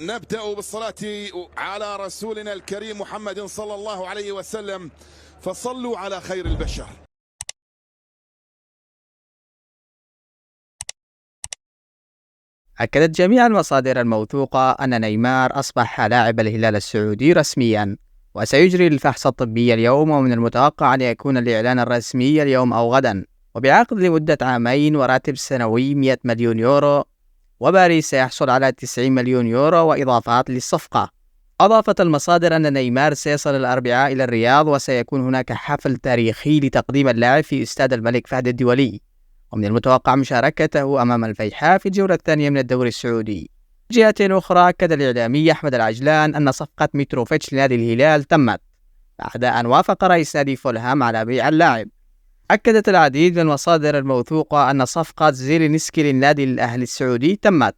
نبدأ بالصلاة على رسولنا الكريم محمد صلى الله عليه وسلم، فصلوا على خير البشر. أكدت جميع المصادر الموثوقة أن نيمار أصبح لاعب الهلال السعودي رسميا، وسيجري الفحص الطبي اليوم، ومن المتوقع أن يكون الإعلان الرسمي اليوم أو غدا. وبعقد لمدة 2 عام وراتب سنوي 100 مليون يورو، وباريس سيحصل على 90 مليون يورو وإضافات للصفقة. أضافت المصادر أن نيمار سيصل الأربعاء إلى الرياض، وسيكون هناك حفل تاريخي لتقديم اللاعب في استاد الملك فهد الدولي، ومن المتوقع مشاركته أمام الفيحاء في الجولة الثانية من الدوري السعودي. جهة أخرى، أكد الإعلامي أحمد العجلان أن صفقة متروفيتش لنادي الهلال تمت بعد أن وافق رئيس نادي فولهام على بيع اللاعب. أكدت العديد من المصادر الموثوقة أن صفقة زيلينسكي للنادي الأهلي السعودي تمت،